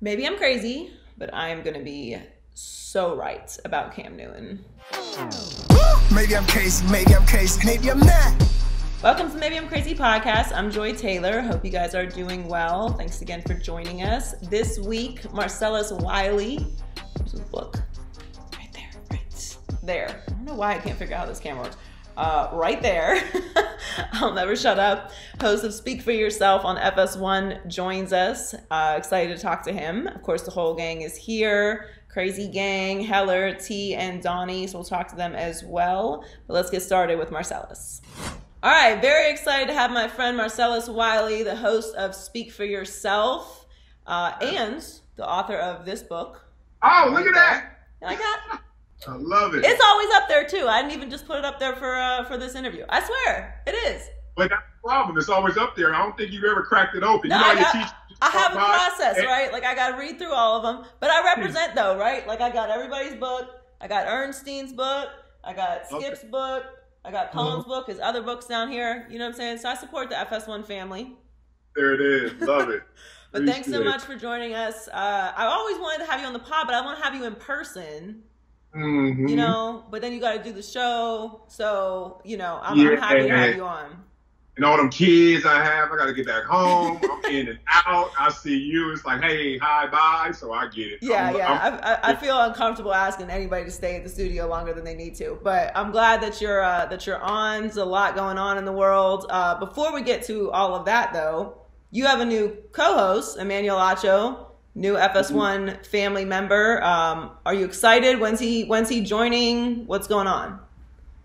Maybe I'm crazy, but I am going to be so right about Cam Newton. Maybe I'm crazy, maybe I'm not. Welcome to the Maybe I'm Crazy podcast. I'm Joy Taylor. Hope you guys are doing well. Thanks again for joining us. This week, Marcellus Wiley. Where's his book? Right there, right there. I don't know why I can't figure out how this camera works. Right there. I'll never shut up. Host of Speak for Yourself on FS1 joins us. Excited to talk to him. Of course, the whole gang is here. Crazy Gang, Heller, T, and Donnie. So we'll talk to them as well. But let's get started with Marcellus. All right, very excited to have my friend Marcellus Wiley, the host of Speak for Yourself, and the author of this book. Oh, look at that! I love it. It's always up there too. I didn't even just put it up there for this interview. I swear, it is. But that's the problem. It's always up there. I don't think you've ever cracked it open. No, you know, I have a process, right? Like I got to read through all of them. But I represent though, right? Like I got everybody's book. I got Ernstine's book. I got Skip's book. I got Colin's book, his other books down here. You know what I'm saying? So I support the FS1 family. There it is. Love it. But thanks so much for joining us. I always wanted to have you on the pod, but I want to have you in person. Mm-hmm. You know, but then you got to do the show. So, you know, I'm happy to have you on. And all them kids I got to get back home. I'm in and out. I see you. It's like, hey, hi, bye. So I get it. Yeah. I feel uncomfortable asking anybody to stay at the studio longer than they need to. But I'm glad that you're on. There's a lot going on in the world. Before we get to all of that, though, you have a new co-host, Emmanuel Acho, new FS1 family member. Are you excited? When's he joining? What's going on?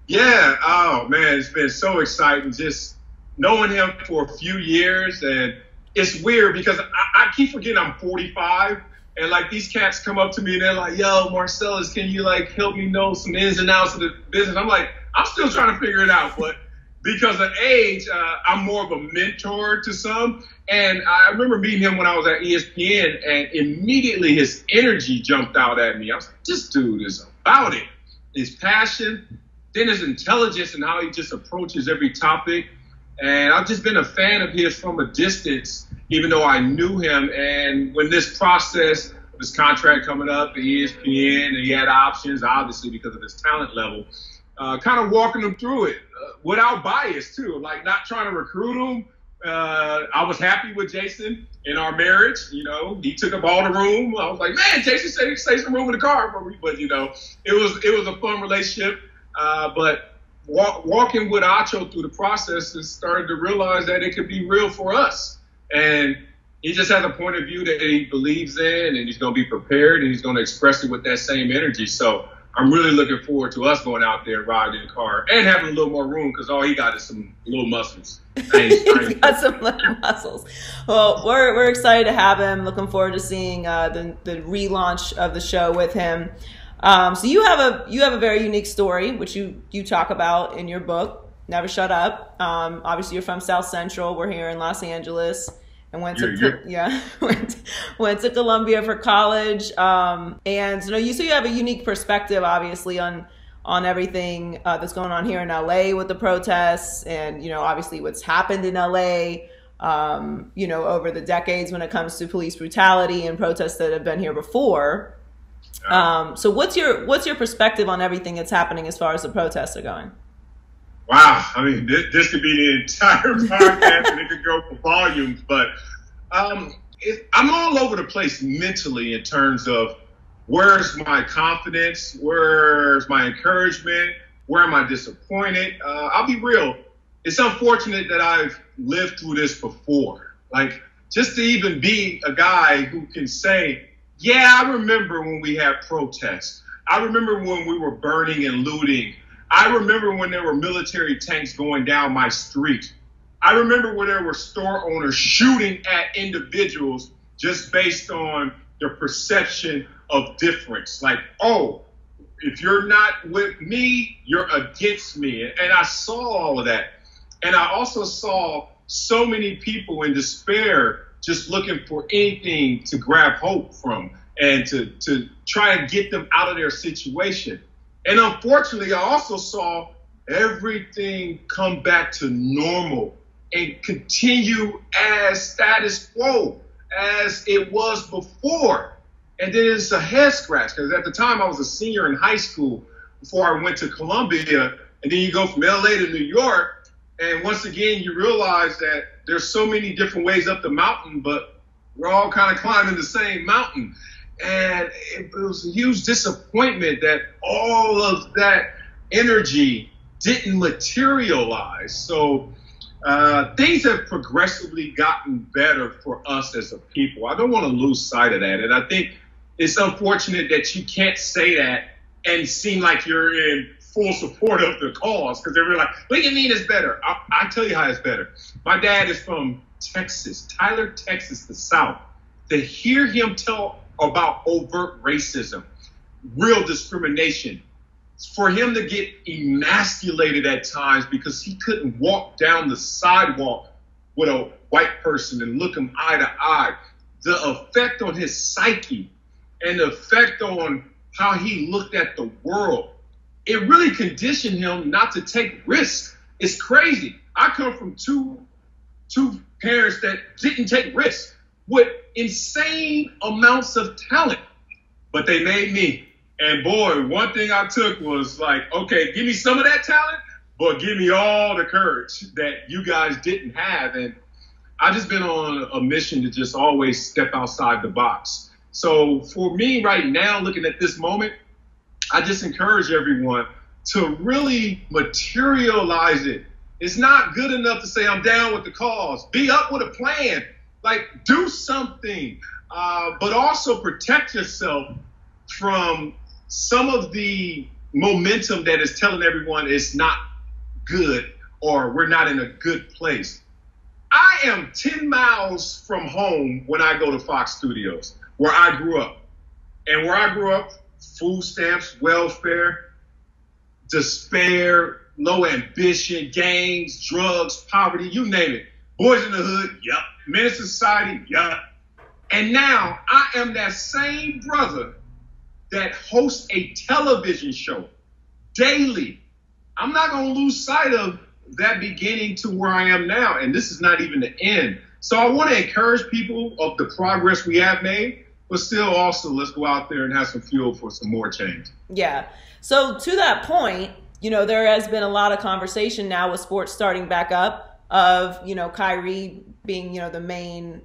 Yeah. Oh man, it's been so exciting. Just knowing him for a few years, and it's weird because I keep forgetting I'm 45, and like these cats come up to me and they're like, "Yo, Marcellus, can you like help me know some ins and outs of the business?" I'm like, I'm still trying to figure it out, but because of age, I'm more of a mentor to some. And I remember meeting him when I was at ESPN, and immediately his energy jumped out at me. I was like, this dude is about it. His passion, then his intelligence and how he just approaches every topic. And I've just been a fan of his from a distance, even though I knew him. And when this process of his contract coming up at ESPN, and he had options, obviously, because of his talent level, kind of walking him through it without bias, too, like not trying to recruit him. I was happy with Jason in our marriage. You know, he took up all the room. I was like, man, Jason said he'd save some room in the car for me. But, you know, it was a fun relationship. But walking with Acho through the process has started to realize that it could be real for us. And he just has a point of view that he believes in, and he's going to be prepared, and he's going to express it with that same energy. So I'm really looking forward to us going out there and riding in the car and having a little more room, because all he got is some little muscles. He's got some little muscles. Well, we're excited to have him. Looking forward to seeing the relaunch of the show with him. So you have a very unique story, which you talk about in your book, Never Shut Up. Obviously, you're from South Central. We're here in Los Angeles, and went to Columbia for college. And so you have a unique perspective, obviously, on everything that's going on here in LA with the protests, and obviously what's happened in LA. Over the decades when it comes to police brutality and protests that have been here before. So what's your perspective on everything that's happening as far as the protests are going? Wow. I mean, this could be the entire podcast and it could go for volumes, but I'm all over the place mentally in terms of where's my confidence, where's my encouragement, where am I disappointed? I'll be real. It's unfortunate that I've lived through this before. Like, just to even be a guy who can say, yeah, I remember when we had protests. I remember when we were burning and looting. I remember when there were military tanks going down my street. I remember when there were store owners shooting at individuals just based on their perception of difference. Like, oh, if you're not with me, you're against me. And I saw all of that. And I also saw so many people in despair just looking for anything to grab hope from and to try and get them out of their situation. And unfortunately, I also saw everything come back to normal and continue as status quo. as it was before. And then it's a head scratch, because at the time I was a senior in high school before I went to Columbia. And then you go from LA to New York. And once again, you realize that there's so many different ways up the mountain, but we're all kind of climbing the same mountain. And it was a huge disappointment that all of that energy didn't materialize. So things have progressively gotten better for us as a people. I don't want to lose sight of that. And I think it's unfortunate that you can't say that and seem like you're in full support of the cause, because they're like, what do you mean it's better? I'll tell you how it's better. My dad is from Texas, Tyler, Texas, the South. To hear him tell about overt racism, real discrimination, for him to get emasculated at times because he couldn't walk down the sidewalk with a white person and look him eye to eye, the effect on his psyche and the effect on how he looked at the world, it really conditioned him not to take risks. It's crazy. I come from two parents that didn't take risks with insane amounts of talent, but they made me. And boy, one thing I took was like, okay, give me some of that talent, but give me all the courage that you guys didn't have. And I've just been on a mission to just always step outside the box. So for me right now, looking at this moment, I just encourage everyone to really materialize it. It's not good enough to say I'm down with the cause. Be up with a plan. Like, do something, but also protect yourself from some of the momentum that is telling everyone it's not good or we're not in a good place. I am 10 miles from home when I go to Fox Studios, where I grew up. And where I grew up, food stamps, welfare, despair, low ambition, gangs, drugs, poverty, you name it. Boys in the hood, yup. Menace to society, yup. And now I am that same brother that hosts a television show daily. I'm not going to lose sight of that beginning to where I am now. And this is not even the end. So I want to encourage people of the progress we have made, but still also let's go out there and have some fuel for some more change. Yeah. So to that point, you know, there has been a lot of conversation now with sports starting back up of, you know, Kyrie being, you know, the main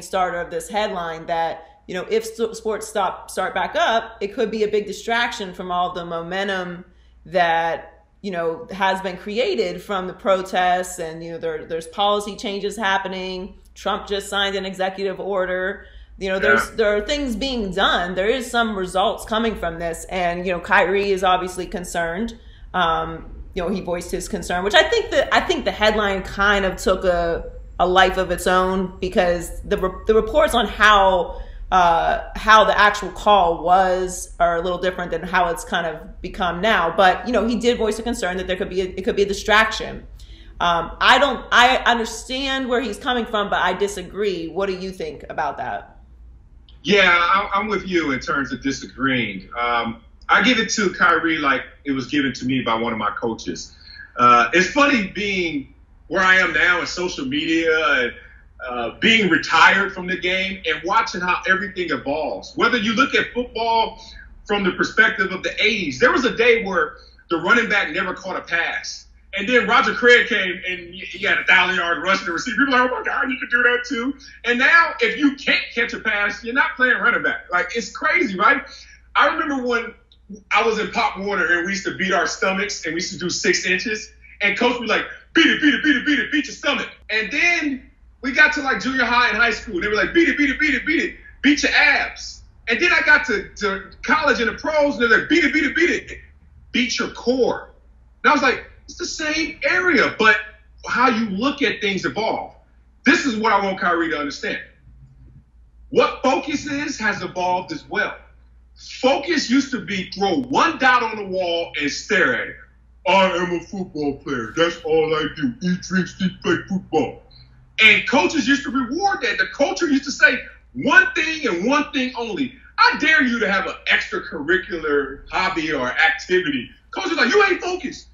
starter of this headline that, you know, if sports start back up, it could be a big distraction from all the momentum that, you know, has been created from the protests. And, you know, there's policy changes happening. Trump just signed an executive order. You know, there are things being done. There is some results coming from this. And, you know, Kyrie is obviously concerned. You know, he voiced his concern, which I think the headline kind of took a life of its own, because the reports on how the actual call was are a little different than how it's kind of become now. But, you know, he did voice a concern that it could be a distraction. I understand where he's coming from, but I disagree. What do you think about that? Yeah, I'm with you in terms of disagreeing. I give it to Kyrie like it was given to me by one of my coaches. It's funny being where I am now in social media and being retired from the game and watching how everything evolves. Whether you look at football from the perspective of the 80s, there was a day where the running back never caught a pass. And then Roger Craig came and he had 1,000-yard rush to receive. People are like, oh my God, you can do that too. And now if you can't catch a pass, you're not playing running back. Like, it's crazy, right? I remember when I was in Pop Warner and we used to beat our stomachs and we used to do 6 inches. And coach would be like, beat it, beat your stomach. And then we got to like junior high and high school. And they were like, beat it, beat your abs. And then I got to college and the pros and they're like, beat it, beat your core. And I was like, it's the same area, but how you look at things evolve. This is what I want Kyrie to understand. What focus is has evolved as well. Focus used to be throw one dot on the wall and stare at it. I am a football player. That's all I do. Eat, drink, sleep, play football. And coaches used to reward that. The culture used to say one thing and one thing only. I dare you to have an extracurricular hobby or activity. Coaches are like, you ain't focused.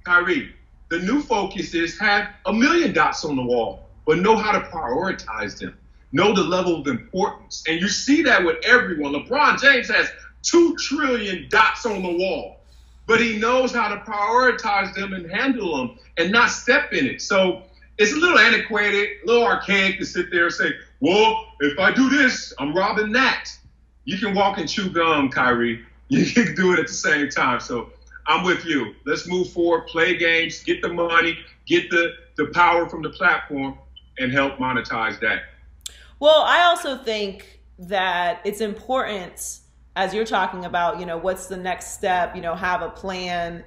Kyrie, the new focus is have 1,000,000 dots on the wall, but know how to prioritize them. know the level of importance. And you see that with everyone. LeBron James has 2 trillion dots on the wall, but he knows how to prioritize them and handle them and not step in it. So it's a little antiquated, a little archaic to sit there and say, well, if I do this, I'm robbing that. You can walk and chew gum, Kyrie. You can do it at the same time. So I'm with you. Let's move forward, play games, get the money, get the power from the platform, and help monetize that. Well, I also think that it's important, as you're talking about, what's the next step, have a plan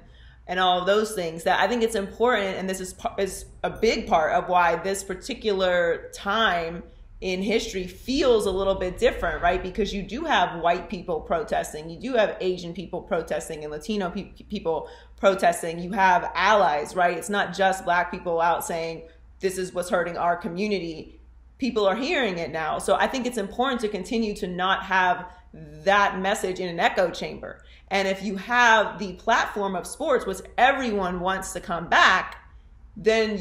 and all of those things, that I think it's important. And this is a big part of why this particular time in history feels a little bit different, right? Because you do have white people protesting, you do have Asian people protesting, and Latino people protesting. You have allies, right? It's not just Black people out saying, this is what's hurting our community. People are hearing it now. So I think it's important to continue to not have that message in an echo chamber. And if you have the platform of sports, which everyone wants to come back, then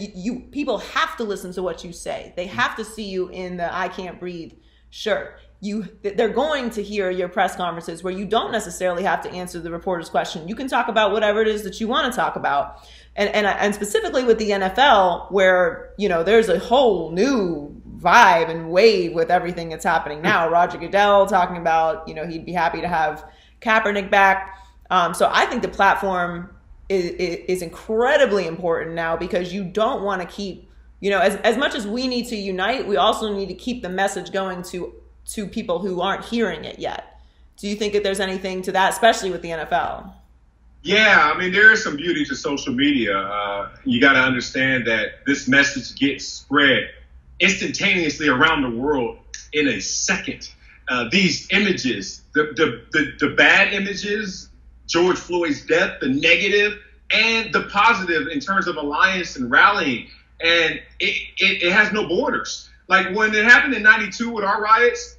people have to listen to what you say. They have to see you in the I Can't Breathe shirt. They're going to hear your press conferences where you don't necessarily have to answer the reporter's question. You can talk about whatever it is that you want to talk about. And specifically with the NFL, where, there's a whole new vibe and wave with everything that's happening now. Roger Goodell talking about, he'd be happy to have Kaepernick back. So I think the platform is incredibly important now, because you don't want to keep, as much as we need to unite, we also need to keep the message going to people who aren't hearing it yet. Do you think that there's anything to that, especially with the NFL? Yeah, I mean, there is some beauty to social media. You got to understand that this message gets spread instantaneously around the world in a second. These images, the bad images, George Floyd's death, the negative, and the positive in terms of alliance and rallying. And it has no borders. Like when it happened in 92 with our riots,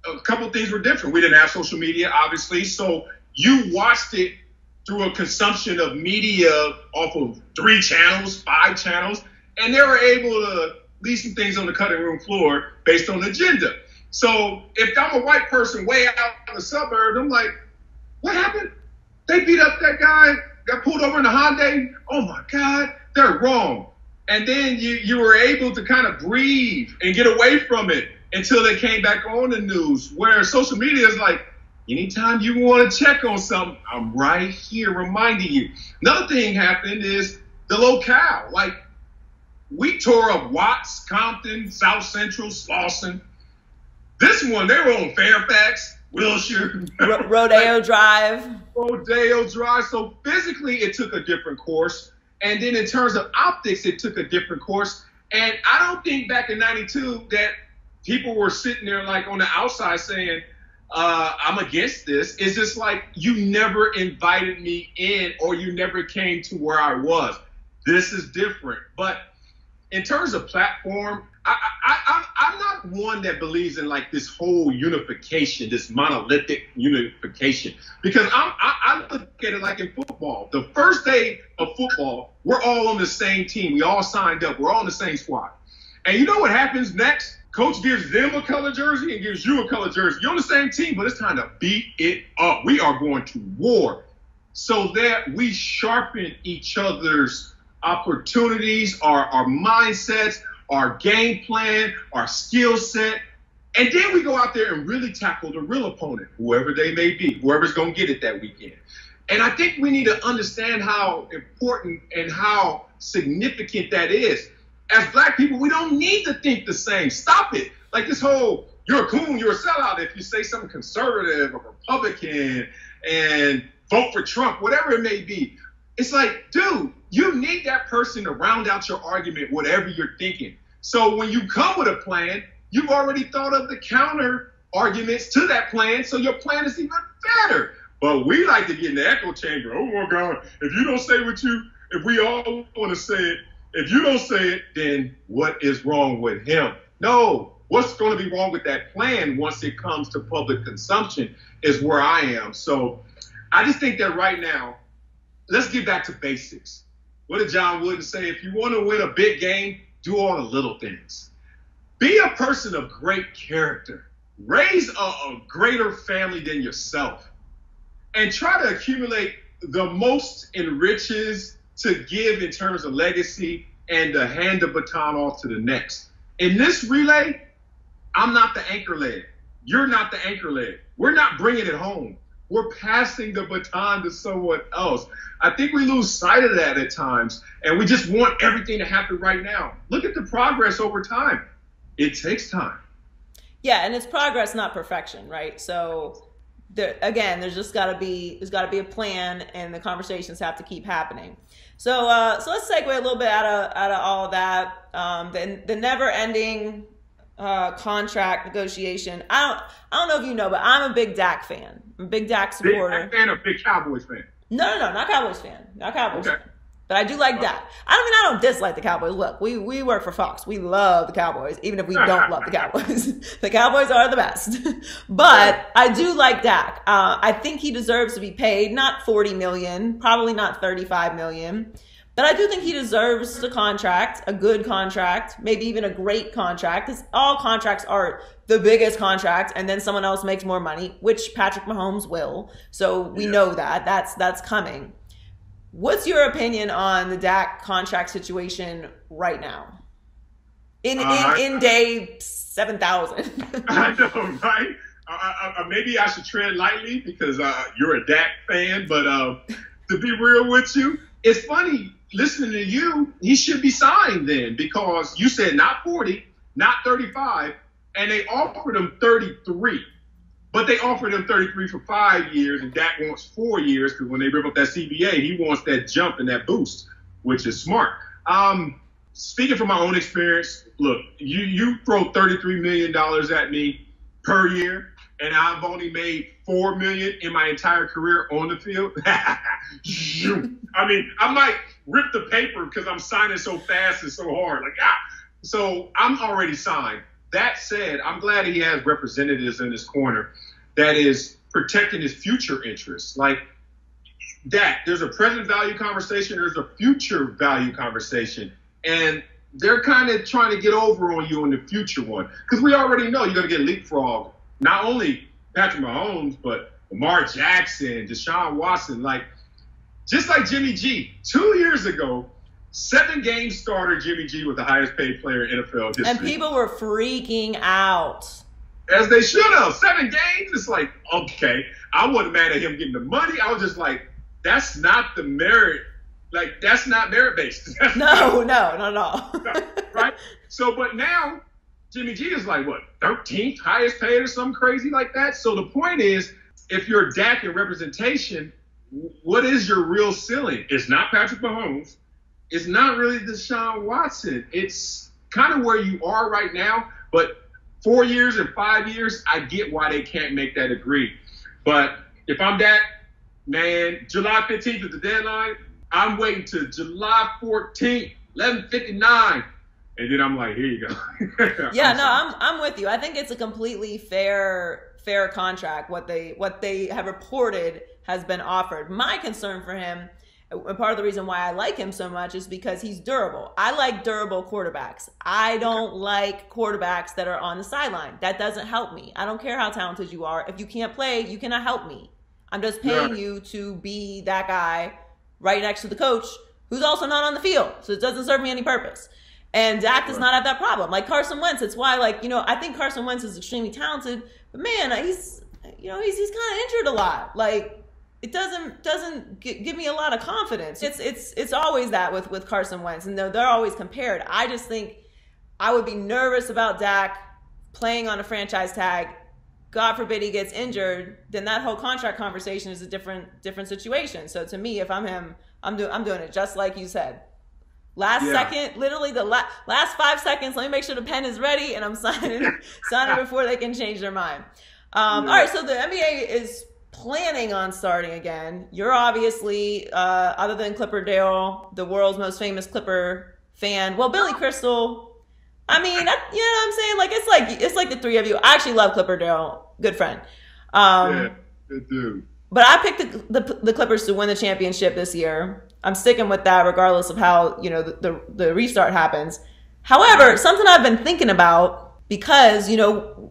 a couple of things were different. We didn't have social media, obviously. So you watched it through a consumption of media off of 3 channels, 5 channels, and they were able to leave some things on the cutting room floor based on agenda. So if I'm a white person way out in the suburbs, I'm like, what happened? They beat up that guy, got pulled over in a Hyundai. Oh my God, they're wrong. And then you were able to kind of breathe and get away from it until they came back on the news, where social media is like, anytime you want to check on something, I'm right here reminding you. Another thing happened is the locale. Like, we tore up Watts, Compton, South Central, Slauson. This one, they were on Fairfax, Wilshire. Rodeo Drive. Rodeo Drive. So physically, it took a different course. And then in terms of optics, it took a different course. And I don't think back in 92 that people were sitting there like on the outside saying, I'm against this. It's just like, you never invited me in, or you never came to where I was. This is different. But in terms of platform, I'm not one that believes in like this whole unification, this monolithic unification, because I look at it like in football. The first day of football, we're all on the same team. We all signed up. We're all in the same squad. And you know what happens next? Coach gives them a color jersey and gives you a color jersey. You're on the same team, but it's time to beat it up. We are going to war so that we sharpen each other's opportunities, our mindsets, our game plan, our skill set. And then we go out there and really tackle the real opponent, whoever they may be, whoever's going to get it that weekend. And I think we need to understand how important and how significant that is. As Black people, we don't need to think the same. Stop it. Like this whole, you're a coon, you're a sellout if you say something conservative or Republican and vote for Trump, whatever it may be. It's like, dude, you need that person to round out your argument, whatever you're thinking. So when you come with a plan, you've already thought of the counter arguments to that plan, so your plan is even better. But we like to get in the echo chamber. Oh my God, if you don't say if we all want to say it, if you don't say it, then what is wrong with him? No, what's going to be wrong with that plan once it comes to public consumption is where I am. So I just think that right now, let's get back to basics. What did John Wooden say? If you want to win a big game, do all the little things. Be a person of great character. Raise a greater family than yourself. And try to accumulate the most in riches to give in terms of legacy and to hand the baton off to the next. In this relay, I'm not the anchor leg. You're not the anchor leg. We're not bringing it home. We're passing the baton to someone else. I think we lose sight of that at times, and we just want everything to happen right now. Look at the progress over time. It takes time. Yeah, and it's progress, not perfection, right? So again, there's got to be a plan, and the conversations have to keep happening. So let's segue a little bit out of all of that. The never-ending contract negotiation. I don't know if you know, but I'm a big Dak fan. I'm a big Dak supporter. Big Dak fan or big Cowboys fan? No, not Cowboys fan. Not Cowboys fan. But I do like Dak. I don't dislike the Cowboys. Look, we work for Fox. We love the Cowboys, even if we don't love the Cowboys. The Cowboys are the best. But I do like Dak. I think he deserves to be paid, not $40 million, probably not $35 million. But I do think he deserves a contract, a good contract, maybe even a great contract. Because all contracts are the biggest contract, and then someone else makes more money, which Patrick Mahomes will. So we know that. That's coming. What's your opinion on the Dak contract situation right now? In day 7,000. I know, right? Maybe I should tread lightly because you're a Dak fan, but to be real with you, it's funny listening to you. He should be signed then because you said not 40, not 35, and they offered him 33. But they offered him 33 for 5 years, and Dak wants 4 years because when they rip up that CBA, he wants that jump and that boost, which is smart. Speaking from my own experience, look, you throw $33 million at me per year, and I've only made $4 million in my entire career on the field. I mean, I might rip the paper because I'm signing so fast and so hard. So I'm already signed. That said, I'm glad he has representatives in his corner that is protecting his future interests. Like that, there's a present value conversation, there's a future value conversation. And they're kind of trying to get over on you in the future one. Because we already know you're going to get leapfrogged. Not only Patrick Mahomes, but Lamar Jackson, Deshaun Watson. Just like Jimmy G. 2 years ago, 7-game starter Jimmy G was the highest paid player in NFL history. And people were freaking out. As they should have. 7 games? It's like, okay. I wasn't mad at him getting the money. I was just like, that's not the merit. That's not merit-based. No, not at all. Right? So, but now, Jimmy G is like, what, 13th highest paid or something crazy like that? So the point is, if you're Dak in representation, what is your real ceiling? It's not Patrick Mahomes. It's not really Deshaun Watson. It's kind of where you are right now. But 4 years and 5 years, I get why they can't make that agree. But if I'm Dak, man, July 15th is the deadline. I'm waiting to July 14th, 11:59. And then I'm like, here you go. Yeah, I'm with you. I think it's a completely fair contract. What they have reported has been offered. My concern for him, and part of the reason why I like him so much, is because he's durable. I like durable quarterbacks. I don't like quarterbacks that are on the sideline. That doesn't help me. I don't care how talented you are. If you can't play, you cannot help me. I'm just paying you to be that guy right next to the coach who's also not on the field. So it doesn't serve me any purpose. And Dak does not have that problem. Like Carson Wentz, it's why, I think Carson Wentz is extremely talented, but man, he's kind of injured a lot. It doesn't give me a lot of confidence. It's always that with Carson Wentz, and they're always compared. I just think I would be nervous about Dak playing on a franchise tag. God forbid he gets injured, then that whole contract conversation is a different situation. So to me, if I'm him, I'm doing it just like you said. Second, literally the last 5 seconds. Let me make sure the pen is ready, and I'm signing before they can change their mind. All right, so the NBA is planning on starting again. You're obviously, other than Clipper Dale, the world's most famous Clipper fan. Well, Billy Crystal. I mean, you know what I'm saying? It's like the three of you. I actually love Clipper Dale, good friend. Yeah, good dude. But I picked the Clippers to win the championship this year. I'm sticking with that regardless of how, the restart happens. However, something I've been thinking about because,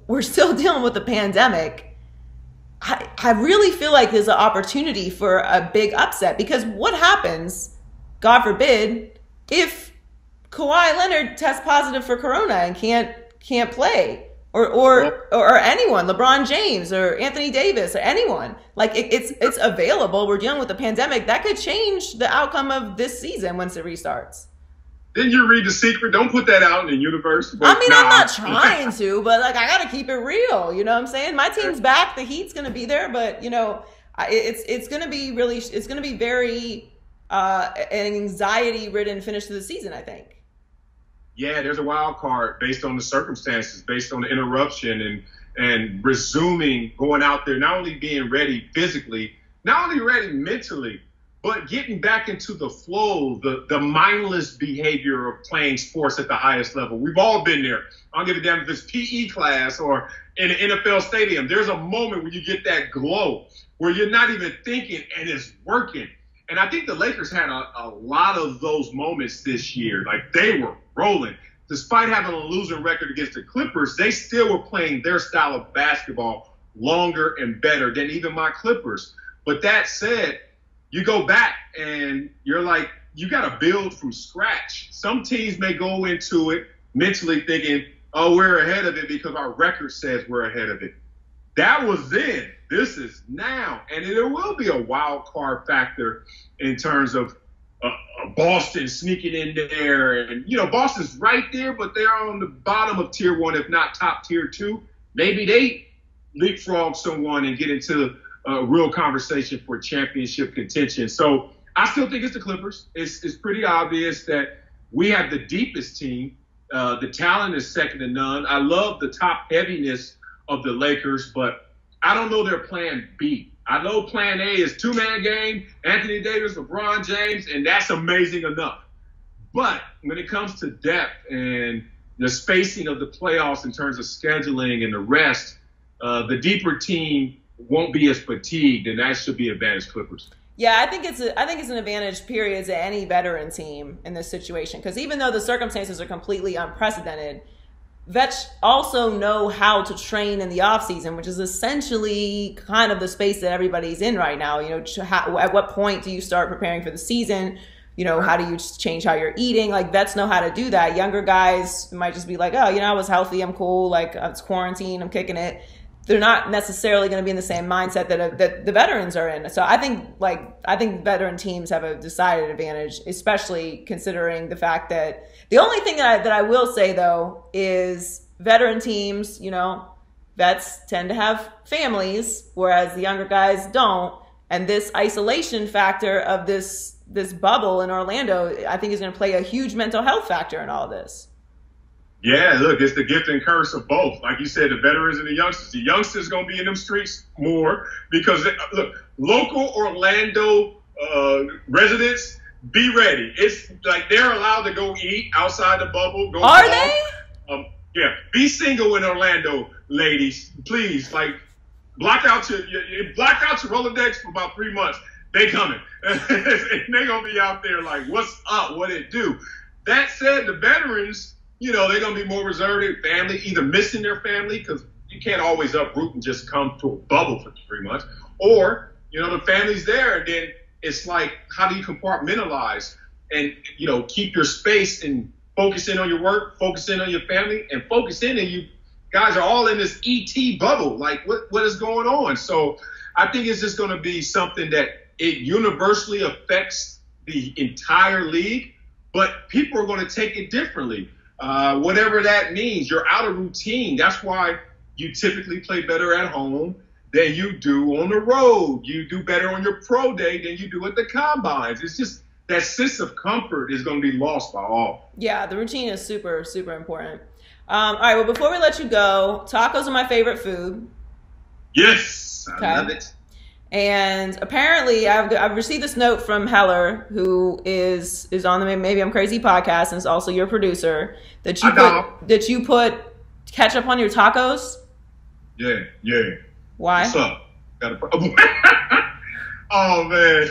we're still dealing with the pandemic, I really feel like there's an opportunity for a big upset, because what happens, God forbid, if Kawhi Leonard tests positive for corona and can't play, or anyone, LeBron James or Anthony Davis or anyone, like it's available. We're dealing with the pandemic that could change the outcome of this season once it restarts. Didn't you read The Secret? Don't put that out in the universe. I mean, I'm not trying to, but like I gotta keep it real. You know what I'm saying? My team's back. The Heat's gonna be there, but it's gonna be very an anxiety-ridden finish to the season, I think. Yeah, there's a wild card based on the circumstances, based on the interruption and resuming, going out there, not only being ready physically, not only ready mentally, but getting back into the flow, the mindless behavior of playing sports at the highest level. We've all been there. I don't give a damn if it's PE class or in an NFL stadium. There's a moment where you get that glow where you're not even thinking and it's working. And I think the Lakers had a lot of those moments this year. Like, they were rolling. Despite having a losing record against the Clippers, they still were playing their style of basketball longer and better than even my Clippers. But that said, you go back and you're like, you got to build from scratch. Some teams may go into it mentally thinking, oh, we're ahead of it because our record says we're ahead of it. That was then. This is now. And there will be a wild card factor in terms of Boston sneaking in there. And, Boston's right there, but they're on the bottom of tier 1, if not top tier 2. Maybe they leapfrog someone and get into a real conversation for championship contention. So I still think it's the Clippers. It's pretty obvious that we have the deepest team. The talent is second to none. I love the top heaviness of the Lakers, but I don't know their plan B. I know plan A is two-man game, Anthony Davis, LeBron James, and that's amazing enough. But when it comes to depth and the spacing of the playoffs in terms of scheduling and the rest, the deeper team won't be as fatigued, and that should be advantage Clippers. Yeah, I think it's an advantage, period, to any veteran team in this situation. Because even though the circumstances are completely unprecedented, vets also know how to train in the offseason, which is essentially kind of the space that everybody's in right now. At what point do you start preparing for the season? How do you change how you're eating? Like, vets know how to do that. Younger guys might just be like, oh, I was healthy, I'm cool, like, it's quarantine, I'm kicking it. They're not necessarily going to be in the same mindset that the veterans are in. So I think veteran teams have a decided advantage, especially considering the fact that the only thing that I will say, though, is veteran teams, vets tend to have families, whereas the younger guys don't. And this isolation factor of this bubble in Orlando, I think, is going to play a huge mental health factor in all of this. Yeah, look, it's the gift and curse of both. Like you said, the veterans and the youngsters. The youngsters going to be in them streets more because, look, local Orlando residents, be ready. It's like they're allowed to go eat outside the bubble. Are they? Yeah. Be single in Orlando, ladies. Please, like, block out your Rolodex for about 3 months. They coming. And they're going to be out there like, what's up? What it do? That said, the veterans, they're going to be more reserved, family, either missing their family because you can't always uproot and just come to a bubble for 3 months. Or, the family's there, and then it's like, how do you compartmentalize and, keep your space and focus in on your work, focus in on your family, and focus in, and you guys are all in this ET bubble. Like, what is going on? So I think it's just going to be something that it universally affects the entire league, but people are going to take it differently. Whatever that means, you're out of routine. That's why you typically play better at home than you do on the road. You do better on your pro day than you do at the combines. It's just that sense of comfort is going to be lost by all. Yeah, the routine is super, super important. All right, well, before we let you go, tacos are my favorite food. Yes, I love it. And apparently, I've received this note from Heller, who is on the Maybe I'm Crazy podcast and is also your producer, that you put ketchup on your tacos. Yeah. Why? What's up? Oh man,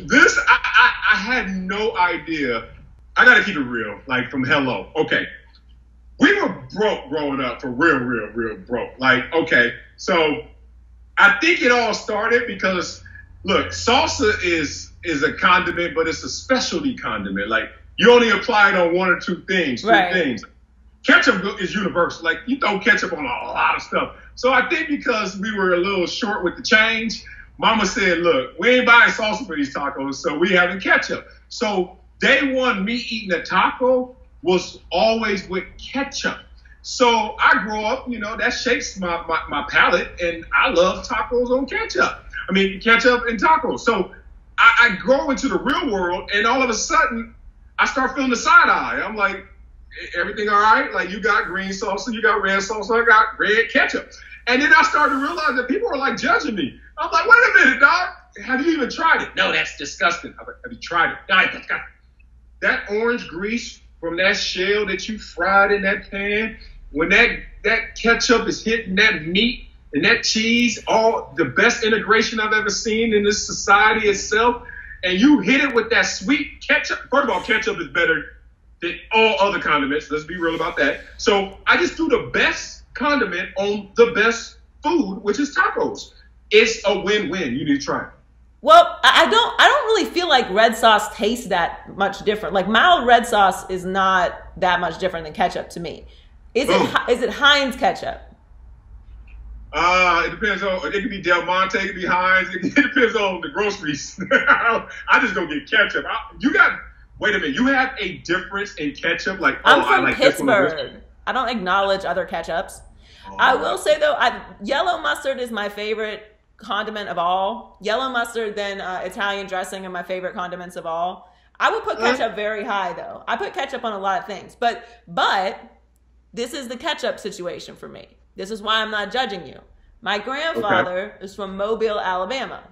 this I had no idea. I gotta keep it real, like from hello. Okay, we were broke growing up, for real broke. Like, okay, so I think it all started because, look, salsa is a condiment, but it's a specialty condiment. Like, you only apply it on one or two things, things. Ketchup is universal. Like, you throw ketchup on a lot of stuff. So I think because we were a little short with the change, Mama said, look, we ain't buying salsa for these tacos, so we having ketchup. So day one, me eating a taco was always with ketchup. So I grew up, that shapes my palate, and I love tacos on ketchup. I mean, ketchup and tacos. So I grow into the real world, and all of a sudden, I start feeling the side eye. I'm like, everything all right? Like, you got green salsa, you got red salsa, I got red ketchup. And then I started to realize that people are like judging me. I'm like, wait a minute, dog. Have you even tried it? No, that's disgusting. I'm like, have you tried it? No, that's disgusting. That orange grease from that shell that you fried in that pan, when that ketchup is hitting that meat and that cheese, all the best integration I've ever seen in this society itself, and you hit it with that sweet ketchup. First of all, ketchup is better than all other condiments. Let's be real about that. So I just threw the best condiment on the best food, which is tacos. It's a win-win. You need to try it. Well, I don't really feel like red sauce tastes that much different. Like, mild red sauce is not that much different than ketchup to me. Is it Heinz ketchup? It depends on. It could be Del Monte, it could be Heinz. It depends on the groceries. I just don't get ketchup. Wait a minute. You have a difference in ketchup? Like, I'm from I like Pittsburgh. I don't acknowledge other ketchups. I will say though, yellow mustard is my favorite condiment of all. Yellow mustard, then Italian dressing are my favorite condiments of all. I would put ketchup very high though. I put ketchup on a lot of things, but this is the ketchup situation for me. This is why I'm not judging you. My grandfather is from Mobile, Alabama.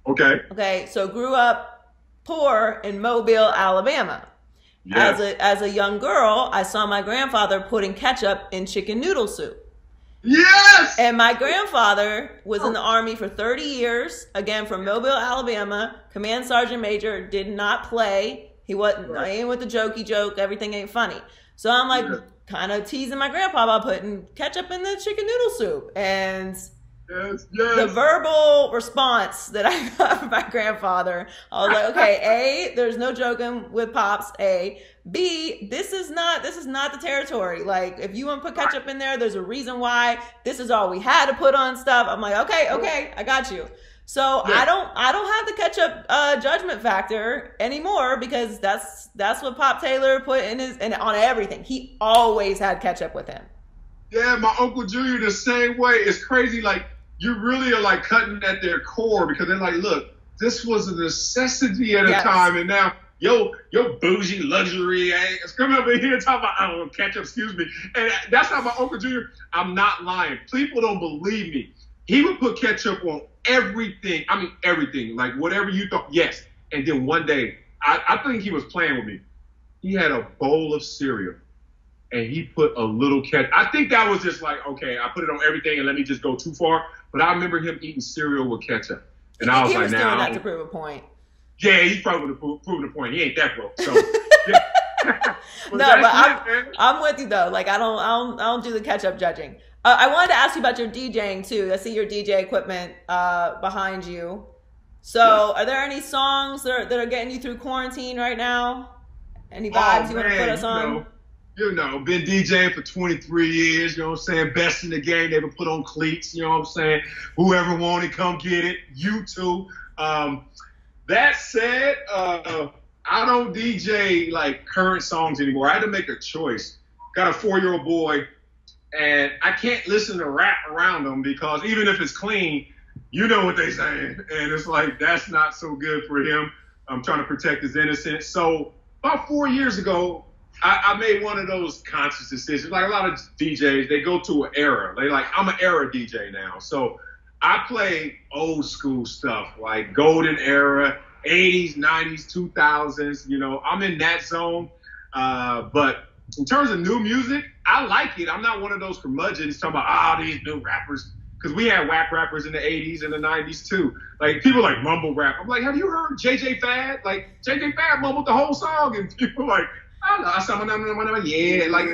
Okay, so grew up poor in Mobile, Alabama. Yes. As a young girl, I saw my grandfather putting ketchup in chicken noodle soup. Yes! And my grandfather was in the Army for 30 years, again from Mobile, Alabama, Command Sergeant Major, did not play. He wasn't, I ain't with the jokey joke, everything ain't funny. So I'm like kind of teasing my grandpa about putting ketchup in the chicken noodle soup. And the verbal response that I got from my grandfather, I was like, okay, A, there's no joking with Pops, A. B, this is not the territory. Like, if you want to put ketchup in there, there's a reason why. This is all we had to put on stuff. I'm like, okay, I got you. So I don't have the ketchup judgment factor anymore, because that's what Pop Taylor put in on everything. He always had ketchup with him. Yeah, my Uncle Junior the same way. It's crazy. Like, you really are like cutting at their core, because they're like, look, this was a necessity at a time, and now your bougie luxury is coming up in here talking about, I don't know, ketchup, excuse me. And that's how my Uncle Junior, I'm not lying. People don't believe me. He would put ketchup on everything. I mean, everything. Like, whatever you thought, yes. And then one day, I think he was playing with me. He had a bowl of cereal, and he put a little ketchup. I think that was just like, okay, I put it on everything, and let me just go too far. But I remember him eating cereal with ketchup. And I was like, doing that to prove a point. Yeah, he's probably proving a point. He ain't that broke. So, I'm with you though. Like, I don't do the ketchup judging. I wanted to ask you about your DJing too. I see your DJ equipment behind you. So, are there any songs that are getting you through quarantine right now? Any vibes you want to put us on? Been DJing for 23 years, you know what I'm saying? Best in the game, never put on cleats, you know what I'm saying? Whoever wanted, come get it. You too. That said, I don't DJ like current songs anymore. I had to make a choice. Got a 4-year-old boy, and I can't listen to rap around him, because even if it's clean, you know what they saying. And it's like, that's not so good for him. I'm trying to protect his innocence. So about 4 years ago, I made one of those conscious decisions. Like a lot of DJs, they go to an era. They like, I'm an era DJ now. So I play old school stuff, like golden era, 80s, 90s, 2000s. You know, I'm in that zone. But in terms of new music, I like it. I'm not one of those curmudgeons talking about, these new rappers. Because we had whack rappers in the 80s and the 90s too. Like, people like mumble rap. I'm like, have you heard JJ Fad? Like, JJ Fad mumbled the whole song. And people like, Yeah, like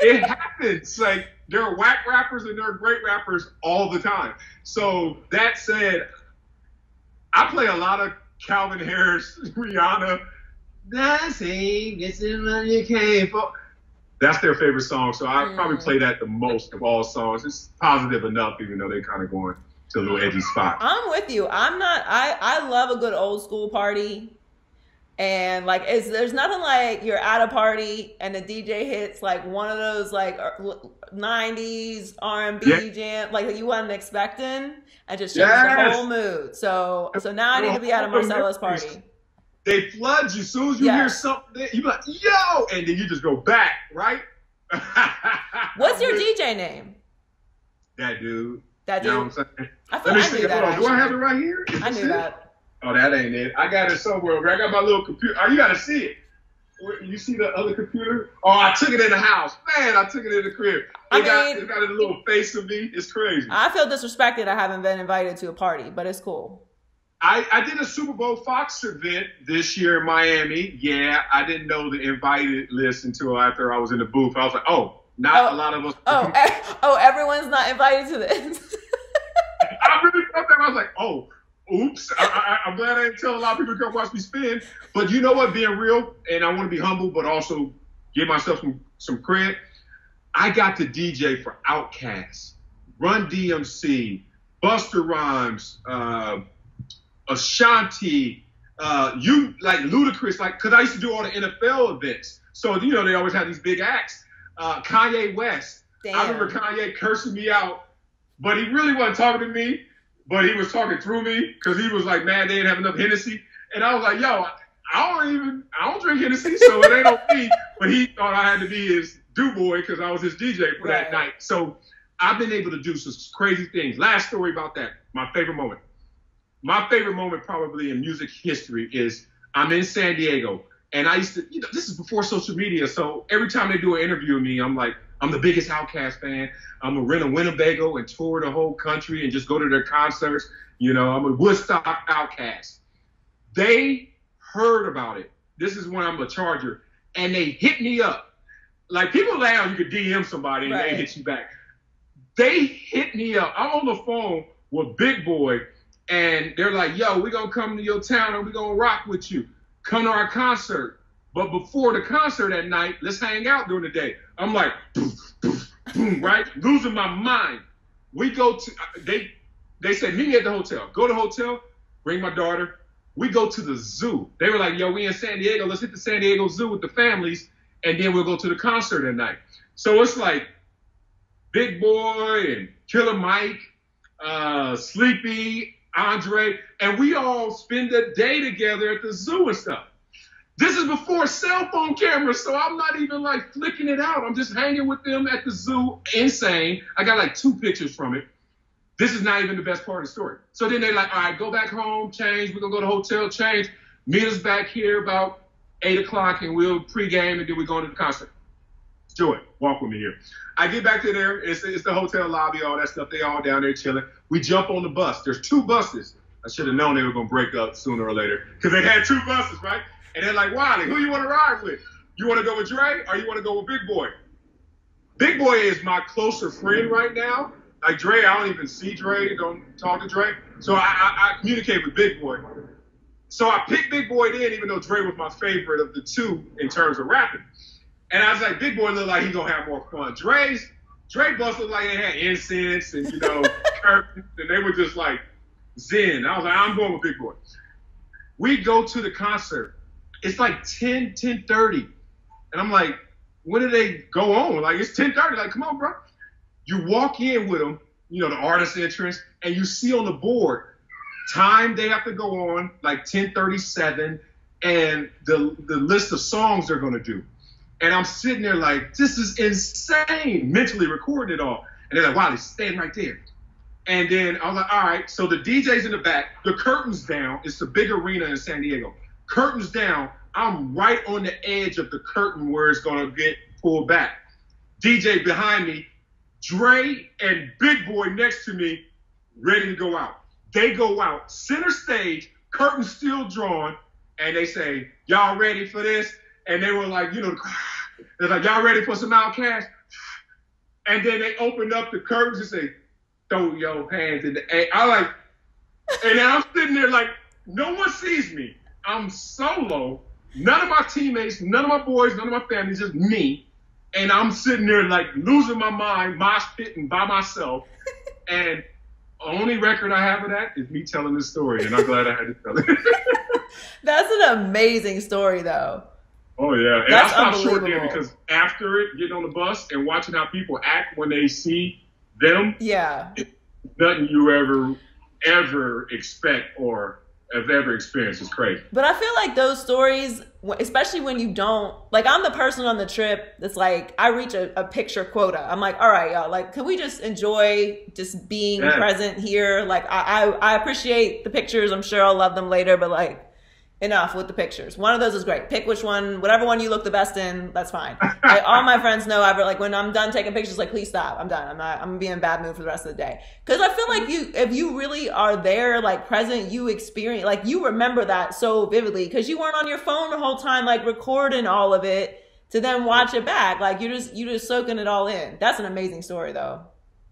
it happens. Like there are whack rappers and there are great rappers all the time. So that said, I play a lot of Calvin Harris, Rihanna. That's you came for. That's their favorite song, so I probably play that the most of all songs. It's positive enough, even though they're kind of going to a little edgy spot. I'm with you. I love a good old school party. And like, there's nothing like you're at a party and the DJ hits like one of those like 90s R&B jam, like you wasn't expecting, and just changes the whole mood. So now I need to be at a Marcellus party. They flood you. As soon as you hear something, you be like, yo! And then you just go back, right? What's your DJ name? That dude. That dude? You know what I'm saying? I feel like I knew that. Do I have it right here? I knew that. Oh, that ain't it. I got it somewhere. I got my little computer. Oh, you got to see it. You see the other computer? Oh, I took it in the house. Man, I took it in the crib. It got a little face of me. It's crazy. I feel disrespected I haven't been invited to a party, but it's cool. I did a Super Bowl Fox event this year in Miami. Yeah, I didn't know the invited list until after I was in the booth. I was like, a lot of us. Everyone's not invited to this. I really thought that. I was like, oops. I'm glad I didn't tell a lot of people to come watch me spin. But you know what? Being real, and I want to be humble, but also give myself some credit. I got to DJ for Outkast, Run DMC, Busta Rhymes, Ashanti, you like Ludacris, like, cause I used to do all the NFL events. So, you know, they always have these big acts. Kanye West. Damn. I remember Kanye cursing me out, but he really wasn't talking to me, but he was talking through me because he was like, man, they didn't have enough Hennessy. And I was like, yo, I don't drink Hennessy, so it ain't on me. But he thought I had to be his do-boy because I was his DJ for that night. So I've been able to do some crazy things. Last story about that, my favorite moment. My favorite moment probably in music history is I'm in San Diego, and I used to, this is before social media, so every time they do an interview with me, I'm like, I'm the biggest Outkast fan. I'm going to rent a Winnebago and tour the whole country and just go to their concerts. I'm a Woodstock Outkast. They heard about it. This is when I'm a Charger, and they hit me up. Like, people now, you could DM somebody and they hit you back. They hit me up. I'm on the phone with Big Boy, and they're like, yo, we're going to come to your town and we're going to rock with you. Come to our concert. But before the concert at night, let's hang out during the day. I'm like, right? Losing my mind. We go to, they said, meet me at the hotel. Go to the hotel, bring my daughter. We go to the zoo. They were like, yo, we in San Diego. Let's hit the San Diego Zoo with the families, and then we'll go to the concert at night. So it's like Big Boy and Killer Mike, Sleepy, Andre, and we all spend the day together at the zoo and stuff. This is before cell phone cameras, so I'm not even like flicking it out. I'm just hanging with them at the zoo, insane. I got like 2 pictures from it. This is not even the best part of the story. So then they're like, all right, go back home, change. We're going to go to the hotel, change. Meet us back here about 8 o'clock, and we'll pregame, and then we're going to the concert. Do it. Walk with me here. I get back to there. It's the hotel lobby, all that stuff. They all down there chilling. We jump on the bus. There's 2 buses. I should have known they were going to break up sooner or later because they had 2 buses, right? And they're like, Wiley, who you want to ride with? You want to go with Dre or you want to go with Big Boy? Big Boy is my closer friend right now. Like Dre, I don't even see Dre, don't talk to Dre. So I communicate with Big Boy. So I picked Big Boy then, even though Dre was my favorite of the 2 in terms of rapping. And I was like, Big Boy looked like he's going to have more fun. Dre bus looked like they had incense and, curtains, and they were just like zen. I was like, I'm going with Big Boy. We go to the concert. It's like 10:30. And I'm like, when did they go on? Like, it's 10:30. Like, come on, bro. You walk in with them, the artist entrance, and you see on the board time they have to go on, like 10:37, and the list of songs they're going to do. And I'm sitting there like, this is insane, mentally recording it all. And they're like, Wiley, stand right there. And then I was like, all right. So the DJ's in the back, the curtain's down. It's a big arena in San Diego. Curtain's down. I'm right on the edge of the curtain where it's going to get pulled back. DJ behind me, Dre and Big Boy next to me, ready to go out. They go out, center stage, curtain still drawn, and they say, y'all ready for this? and they were like, you know, they're like, y'all ready for some Outkast? And then they opened up the curtains and say, throw your hands in the air. I like, and I'm sitting there like, no one sees me. I'm solo. None of my teammates, none of my boys, none of my family, just me. And I'm sitting there like losing my mind, mosh pitting by myself. And the only record I have of that is me telling this story. And I'm glad I had to tell it. That's an amazing story, though. Oh, yeah. And That's I stopped short unbelievable. there because after it, getting on the bus and watching how people act when they see them, Yeah. it's nothing you ever expect or have ever experienced. Is crazy. But I feel like those stories, especially when you don't, like I'm the person on the trip that's like, I reach a picture quota. I'm like, all right, y'all, like, can we just enjoy just being present here? Like, I appreciate the pictures. I'm sure I'll love them later, but like, enough with the pictures. One of those is great. Pick which one, whatever one you look the best in, that's fine. Like, all my friends know like when I'm done taking pictures, like, please stop. I'm done. I'm gonna be in a bad mood for the rest of the day. Cause I feel like if you really are there, like present, you experience, like you remember that so vividly cause you weren't on your phone the whole time, like recording all of it to then watch it back. Like you're just soaking it all in. That's an amazing story though.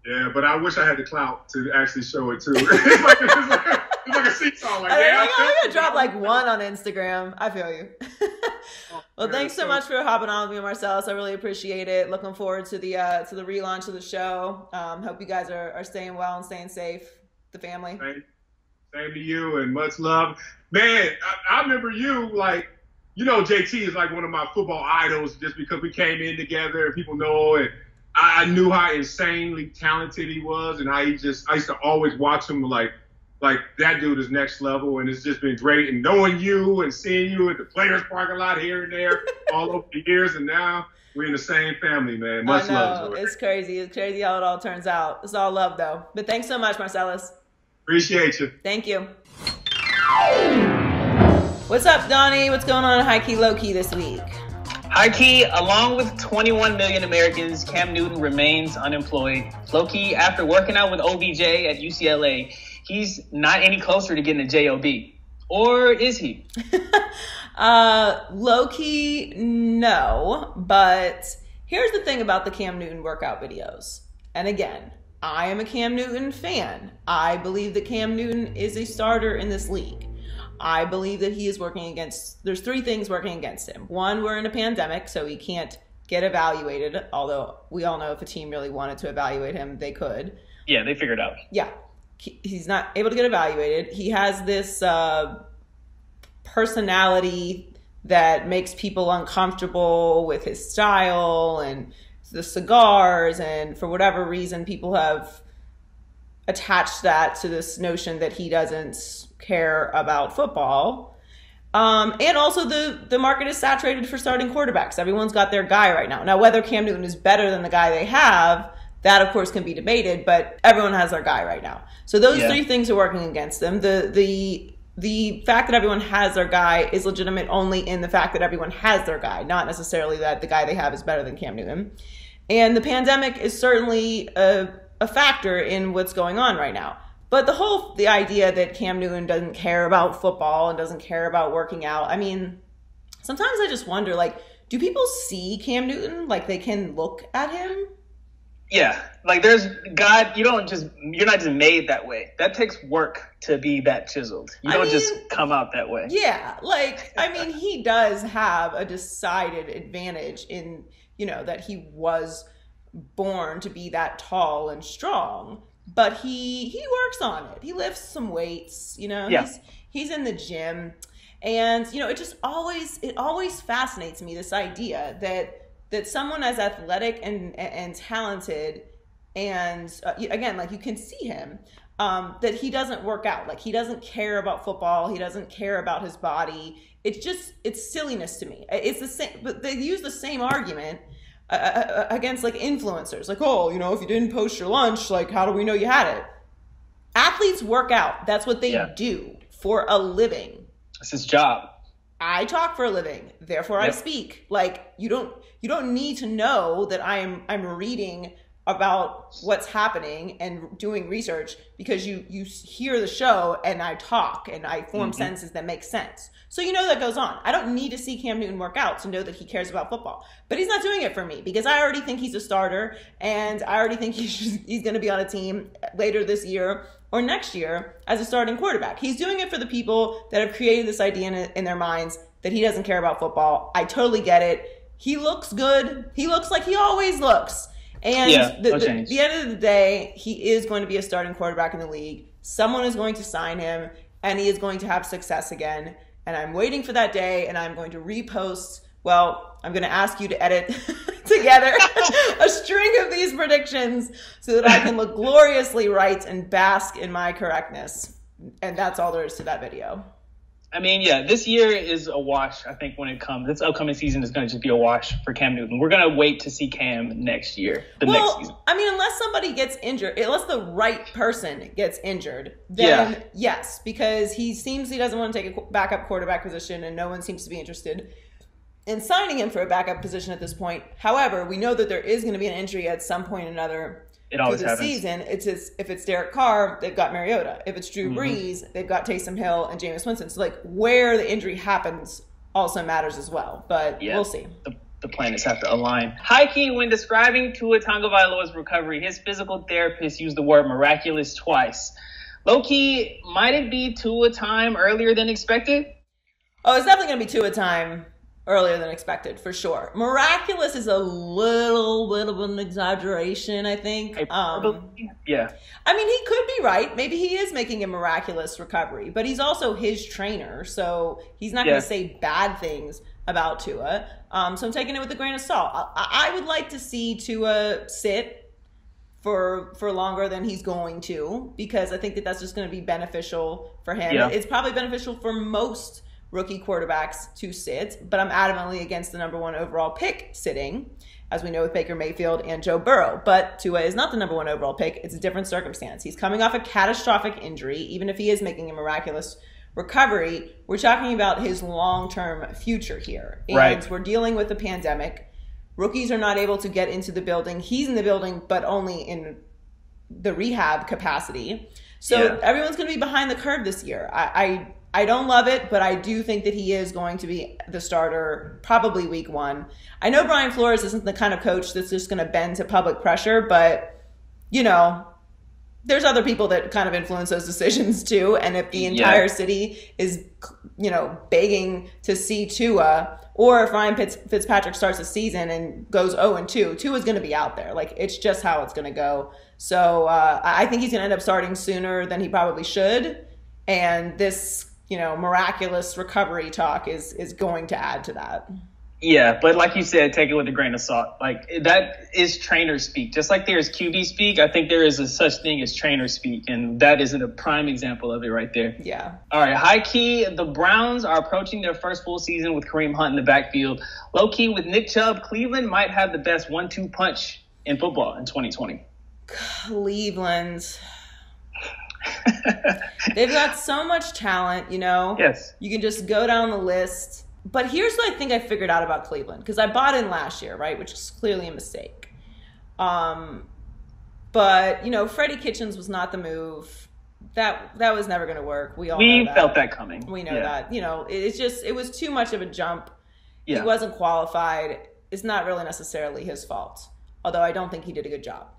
Yeah, but I wish I had the clout to actually show it too. It's like a seesaw. Like, I'm gonna drop like one on Instagram. I feel you. Well, thanks so much for hopping on with me, Marcellus. I really appreciate it. Looking forward to the relaunch of the show. Hope you guys are staying well and staying safe. The family. Same to you and much love, man. I remember you like, you know, JT is like one of my football idols just because we came in together and people know it. I knew how insanely talented he was, and how I used to always watch him like that dude is next level, and it's just been great. And knowing you and seeing you at the Players Parking Lot here and there all over the years, and now we're in the same family, man. Much love. It's crazy. It's crazy how it all turns out. It's all love, though. But thanks so much, Marcellus. Appreciate you. Thank you. What's up, Donnie? What's going on in High Key, Low Key this week? High key, along with 21 million Americans, Cam Newton remains unemployed. Low key, after working out with OBJ at UCLA, he's not any closer to getting a job. Or is he? Low key, no. But here's the thing about the Cam Newton workout videos. And again, I am a Cam Newton fan. I believe that Cam Newton is a starter in this league. I believe that he is there's three things working against him. One, we're in a pandemic, so he can't get evaluated, although we all know if a team really wanted to evaluate him, they could. Yeah, they figured it out. Yeah. He's not able to get evaluated. He has this personality that makes people uncomfortable with his style and the cigars, and for whatever reason, people have attached that to this notion that he doesn't care about football. And also the market is saturated for starting quarterbacks. Everyone's got their guy right now. Now, whether Cam Newton is better than the guy they have, that of course can be debated, but everyone has their guy right now. So those three things are working against them. The fact that everyone has their guy is legitimate only in the fact that everyone has their guy, not necessarily that the guy they have is better than Cam Newton. And the pandemic is certainly a factor in what's going on right now. But the idea that Cam Newton doesn't care about football and doesn't care about working out, I mean, sometimes I just wonder, like, do people see Cam Newton? Like, they can look at him? Yeah, like you're not just made that way. That takes work to be that chiseled. You don't just come out that way. Yeah, like, I mean, he does have a decided advantage in, that he was born to be that tall and strong. But he works on it. He lifts some weights, he's in the gym. And, it always fascinates me, this idea that someone as athletic and talented and, again, like you can see him, that he doesn't work out. Like he doesn't care about football. He doesn't care about his body. It's silliness to me. It's the same, but they use the same argument against like influencers, like, oh, if you didn't post your lunch, like, how do we know you had it? Athletes work out. That's what they do for a living. It's his job. I talk for a living, therefore I speak. Like, you don't need to know that I'm reading about what's happening and doing research because you hear the show and I talk and I form sentences that make sense. So you know that goes on. I don't need to see Cam Newton work out to know that he cares about football. But he's not doing it for me because I already think he's a starter and I already think he's going to be on a team later this year or next year as a starting quarterback. He's doing it for the people that have created this idea in their minds that he doesn't care about football. I totally get it. He looks good. He looks like he always looks. And the end of the day, he is going to be a starting quarterback in the league. Someone is going to sign him, and he is going to have success again. And I'm waiting for that day, and I'm going to repost. Well, I'm going to ask you to edit together a string of these predictions so that I can look gloriously right and bask in my correctness. And that's all there is to that video. I mean, yeah, this year is a wash, I think, when it comes. This upcoming season is going to just be a wash for Cam Newton. We're going to wait to see Cam next year, next season. I mean, unless somebody gets injured, unless the right person gets injured, then yes, because he seems he doesn't want to take a backup quarterback position, and no one seems to be interested in signing him for a backup position at this point. However, we know that there is going to be an injury at some point or another. It always happens. Season, if it's Derek Carr, they've got Mariota. If it's Drew Brees, they've got Taysom Hill and Jameis Winston. So, like, where the injury happens also matters as well. But we'll see. The planets have to align. High key, when describing Tua Tagovailoa's recovery, his physical therapist used the word miraculous twice. Low key, might it be Tua time earlier than expected? Oh, it's definitely going to be Tua time earlier than expected, for sure. Miraculous is a little bit of an exaggeration, I think. Yeah. I mean, he could be right. Maybe he is making a miraculous recovery, but he's also his trainer, so he's not going to say bad things about Tua. So I'm taking it with a grain of salt. I would like to see Tua sit for longer than he's going to, because I think that that's just going to be beneficial for him. Yeah. It's probably beneficial for most rookie quarterbacks to sit, but I'm adamantly against the number 1 overall pick sitting, as we know with Baker Mayfield and Joe Burrow. But Tua is not the number 1 overall pick. It's a different circumstance. He's coming off a catastrophic injury. Even if he is making a miraculous recovery, we're talking about his long-term future here. And we're dealing with a pandemic. Rookies are not able to get into the building. He's in the building, but only in the rehab capacity. So everyone's going to be behind the curve this year. I don't love it, but I do think that he is going to be the starter probably week 1. I know Brian Flores isn't the kind of coach that's just going to bend to public pressure, but, you know, there's other people that kind of influence those decisions too. And if the entire city is, you know, begging to see Tua, or if Ryan Fitzpatrick starts the season and goes 0-2, Tua's going to be out there. Like, it's just how it's going to go. So I think he's going to end up starting sooner than he probably should. And this, you know, miraculous recovery talk is going to add to that. Yeah, but like you said, take it with a grain of salt. Like, that is trainer speak. Just like there's QB speak, I think there is a such thing as trainer speak, and that is a prime example of it right there. Yeah. All right, high key, the Browns are approaching their first full season with Kareem Hunt in the backfield. Low key, with Nick Chubb, Cleveland might have the best 1-2 punch in football in 2020. Cleveland. They've got so much talent, you know? Yes. You can just go down the list. But here's what I think I figured out about Cleveland, because I bought in last year, right, which is clearly a mistake. But, you know, Freddie Kitchens was not the move. That was never going to work. We felt that coming. We know that. You know, it was too much of a jump. Yeah. He wasn't qualified. It's not really necessarily his fault, although I don't think he did a good job.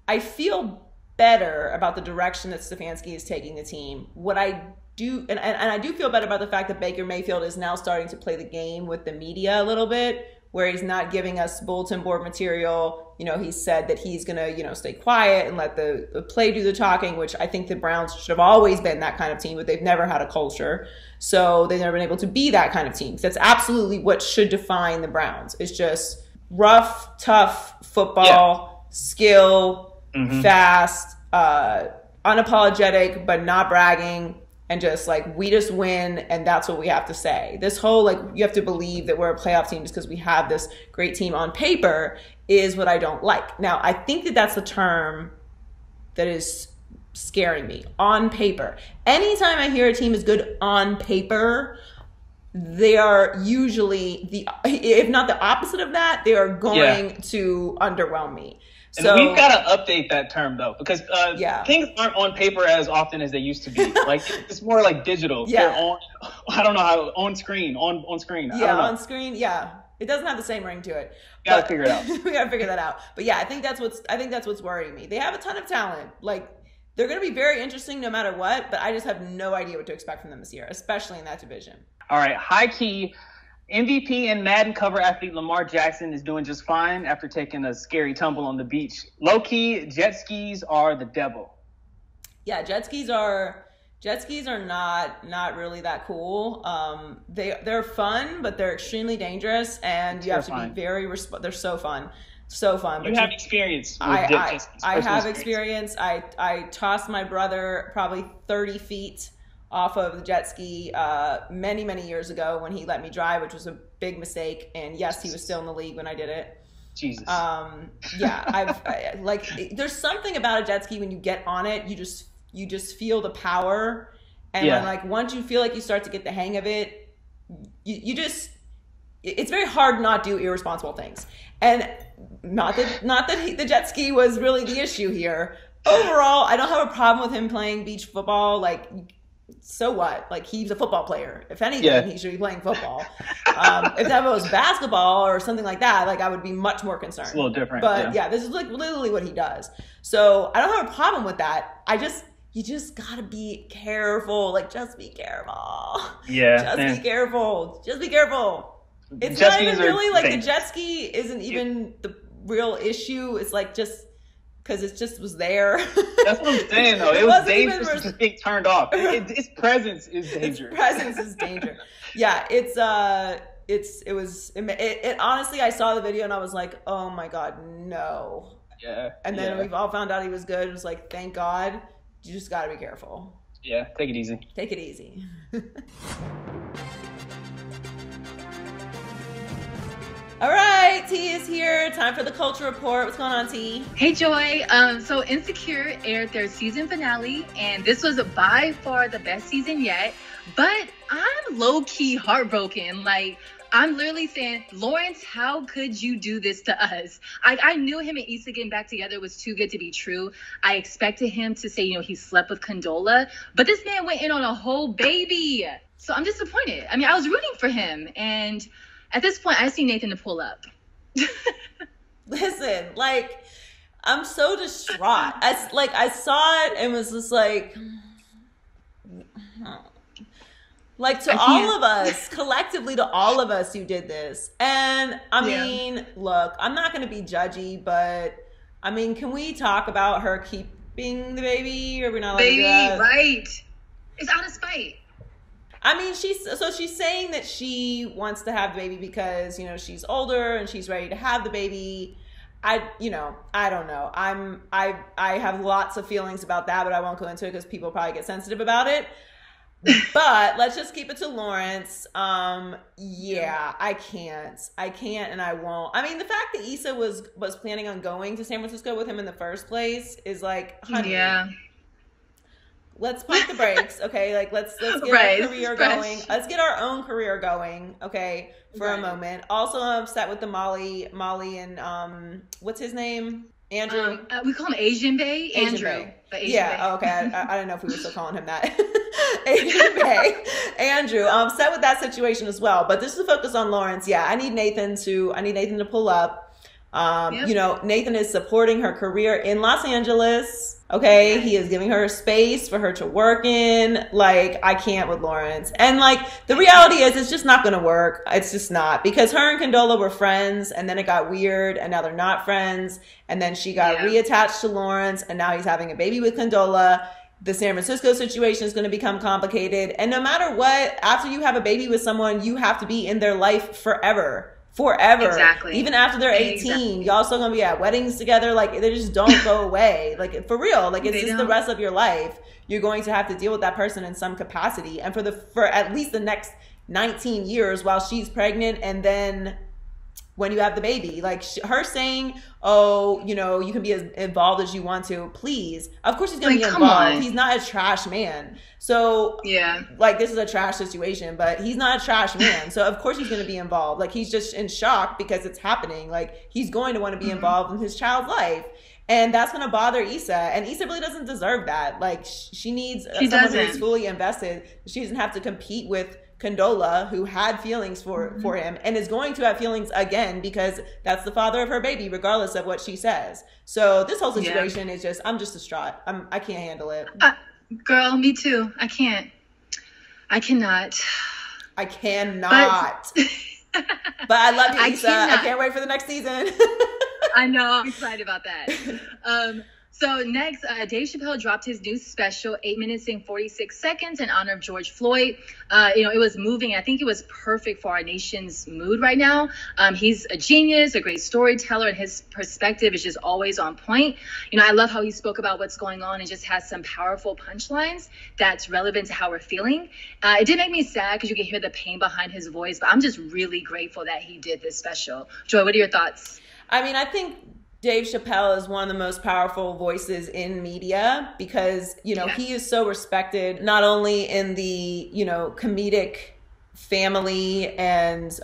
I feel better about the direction that Stefanski is taking the team. What I do, and I do feel better about the fact that Baker Mayfield is now starting to play the game with the media a little bit, where he's not giving us bulletin board material. You know, he said that he's going to, you know, stay quiet and let the play do the talking, which I think the Browns should have always been that kind of team, but they've never had a culture. So they've never been able to be that kind of team. That's absolutely what should define the Browns. It's just rough, tough football, skill, fast, unapologetic, but not bragging. And just like, we just win, and that's what we have to say. This whole, like, you have to believe that we're a playoff team just because we have this great team on paper is what I don't like. Now, I think that that's the term that is scaring me. On paper. Anytime I hear a team is good on paper, they are usually if not the opposite of that, they are going to underwhelm me. And so we've got to update that term though, because things aren't on paper as often as they used to be. Like it's more like digital. They're on, I don't know how, on screen. On screen. I don't know. On screen. Yeah, it doesn't have the same ring to it. Gotta figure it out. We gotta figure that out. But yeah, I think that's what's worrying me. They have a ton of talent. Like they're gonna be very interesting no matter what. But I just have no idea what to expect from them this year, especially in that division. All right, high key. MVP and Madden cover athlete Lamar Jackson is doing just fine after taking a scary tumble on the beach. Low key, jet skis are the devil. Yeah, jet skis are not really that cool. They're fun, but they're extremely dangerous, and you have to be very they're so fun. But you have experience. I have experience. I tossed my brother probably 30 feet off of the jet ski many years ago when he let me drive, which was a big mistake. And yes, he was still in the league when I did it. Jesus. There's something about a jet ski when you get on it, you just feel the power. And when once you feel like you start to get the hang of it, it's very hard not to do irresponsible things. And not that the jet ski was really the issue here. Overall, I don't have a problem with him playing beach football. Like, so what? Like, he's a football player. If anything, he should be playing football. If that was basketball or something like that, like, I would be much more concerned. It's a little different. But this is like literally what he does. So I don't have a problem with that. You just gotta be careful. Like, just be careful. Yeah. Just be careful. Just be careful. It's not even really like the jet ski isn't even the real issue. It's like just because it just was there. That's what I'm saying, though. It was dangerous to get turned off. Its presence is dangerous. Its presence is danger. Yeah, it honestly, I saw the video and I was like, oh my God, no. Yeah. And then we've all found out he was good. It was like, thank God. You just got to be careful. Yeah, take it easy. Take it easy. All right, T is here. Time for the culture report. What's going on, T? Hey, Joy. So Insecure aired their season finale, and this was by far the best season yet. But I'm low-key heartbroken. Like, I'm literally saying, Lawrence, how could you do this to us? I knew him and Issa getting back together was too good to be true. I expected him to say, he slept with Condola, but this man went in on a whole baby. So I'm disappointed. I mean, I was rooting for him, and at this point, I see Nathan to pull up. Listen, like, I'm so distraught. I saw it and was just like to all of us, collectively to all of us who did this. And I mean, look, I'm not going to be judgy, but I mean, can we talk about her keeping the baby? Or are we not allowed to do that? Right. It's out of spite. I mean, she's saying that she wants to have the baby because, she's older and she's ready to have the baby. I don't know. I have lots of feelings about that, but I won't go into it because people probably get sensitive about it. But let's just keep it to Lawrence. I can't and I won't. I mean, the fact that Issa was planning on going to San Francisco with him in the first place is like, honey. Yeah. Let's pump the brakes, okay? Like, let's get our career going. Let's get our own career going, okay, for a moment. Also, I'm upset with the Molly and, what's his name? Andrew? We call him Asian Bay. Andrew. Yeah, okay. I don't know if we were still calling him that. Asian Bay. Andrew. I'm upset with that situation as well. But just to focus on Lawrence, I need Nathan to pull up. Nathan is supporting her career in Los Angeles. Okay, he is giving her a space for her to work in. Like, I can't with Lawrence. And like, the reality is it's just not going to work. It's just not, because her and Condola were friends and then it got weird and now they're not friends. And then she got reattached to Lawrence and now he's having a baby with Condola. The San Francisco situation is going to become complicated. And no matter what, after you have a baby with someone, you have to be in their life forever. Exactly. Even after they're 18, y'all still gonna be at weddings together. Like, they just don't go away. Like, for real. Like, it's just the rest of your life. You're going to have to deal with that person in some capacity, and for at least the next 19 years while she's pregnant, and then when you have the baby. Like her saying, oh, you know, you can be as involved as you want to, please. Of course he's going to be involved. He's not a trash man. So yeah, like this is a trash situation, but he's not a trash man. So of course he's going to be involved. Like he's just in shock because it's happening. Like he's going to want to be involved in his child's life. And that's going to bother Issa. And Issa really doesn't deserve that. Like she needs someone who's fully invested. She doesn't have to compete with Condola, who had feelings for him and is going to have feelings again because that's the father of her baby, regardless of what she says. So this whole situation is just, I'm just distraught. I can't handle it. Girl, me too. I cannot. I cannot. But I love you, Issa. I can't wait for the next season. I know. I'm excited about that. So next, Dave Chappelle dropped his new special, 8 minutes and 46 seconds, in honor of George Floyd. You know, it was moving. I think it was perfect for our nation's mood right now. He's a genius, a great storyteller, and his perspective is just always on point. You know, I love how he spoke about what's going on and just has some powerful punchlines that's relevant to how we're feeling. It did make me sad because you can hear the pain behind his voice, but I'm just really grateful that he did this special. Joy, what are your thoughts? I mean, I think Dave Chappelle is one of the most powerful voices in media because, you know, he is so respected, not only in the, you know, comedic family and,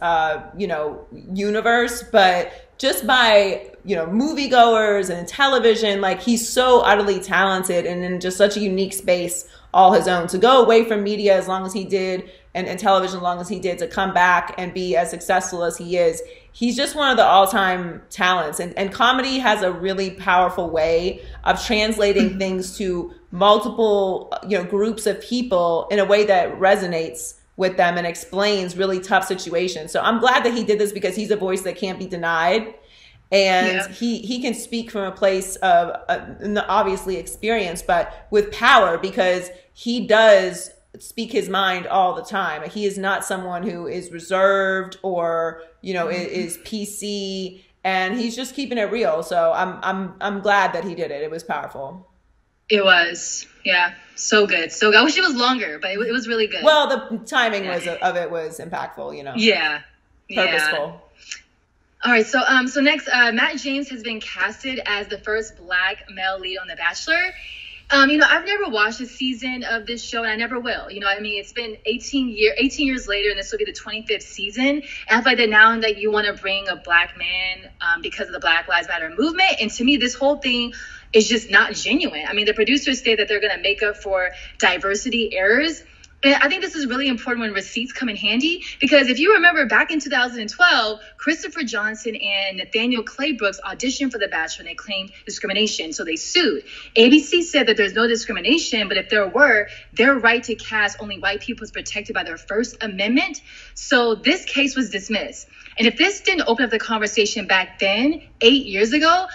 you know, universe, but just by, you know, moviegoers and television. Like he's so utterly talented and in just such a unique space all his own. To go away from media as long as he did and television as long as he did, to come back and be as successful as he is, he's just one of the all-time talents. And comedy has a really powerful way of translating things to multiple, you know, groups of people in a way that resonates with them and explains really tough situations. So I'm glad that he did this because he's a voice that can't be denied. And he can speak from a place of obviously experience, but with power, because he does speak his mind all the time. He is not someone who is reserved or, you know, is PC, and he's just keeping it real. So I'm glad that he did it. It was powerful. It was, yeah, so good, so good. I wish it was longer, but it was really good. Well, the timing of it was impactful, you know. Yeah, purposeful. All right, so next, Matt James has been casted as the first Black male lead on The Bachelor. You know, I've never watched a season of this show, and I never will. You know, I mean, it's been 18 years later, and this will be the 25th season. And I feel like that now that you want to bring a Black man because of the Black Lives Matter movement, and to me, this whole thing is just not genuine. I mean, the producers say that they're going to make up for diversity errors. And I think this is really important when receipts come in handy, because if you remember back in 2012, Christopher Johnson and Nathaniel Claybrooks auditioned for The Bachelor and they claimed discrimination. So they sued. ABC said that there's no discrimination, but if there were, their right to cast only white people is protected by their First Amendment. So this case was dismissed. And if this didn't open up the conversation back then, 8 years ago,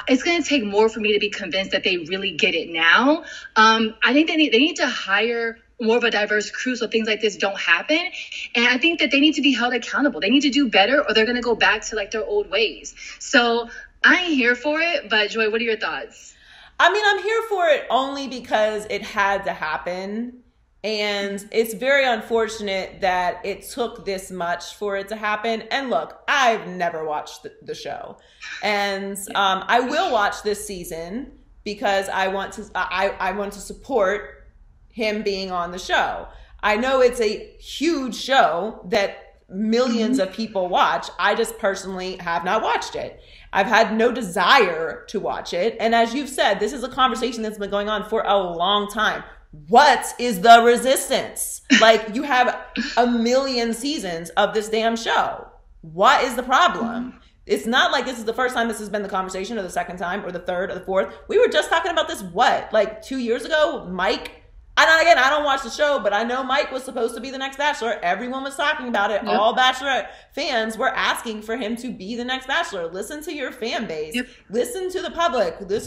it's going to take more for me to be convinced that they really get it now. I think they need to hire more of a diverse crew so things like this don't happen. And I think that they need to be held accountable. They need to do better, or they're going to go back to like their old ways. So I ain't here for it. But Joy, what are your thoughts? I mean, I'm here for it only because it had to happen. And it's very unfortunate that it took this much for it to happen. And look, I've never watched the show. And I will watch this season because I want to support him being on the show. I know it's a huge show that millions of people watch. I just personally have not watched it. I've had no desire to watch it. And as you've said, this is a conversation that's been going on for a long time. What is the resistance? Like, you have a million seasons of this damn show. What is the problem? It's not like this is the first time this has been the conversation, or the second time, or the third, or the fourth. We were just talking about this, like 2 years ago? Mike, again, I don't watch the show, but I know Mike was supposed to be the next Bachelor. Everyone was talking about it. Yep. All Bachelor fans were asking for him to be the next Bachelor. Listen to your fan base. Yep. Listen to the public. This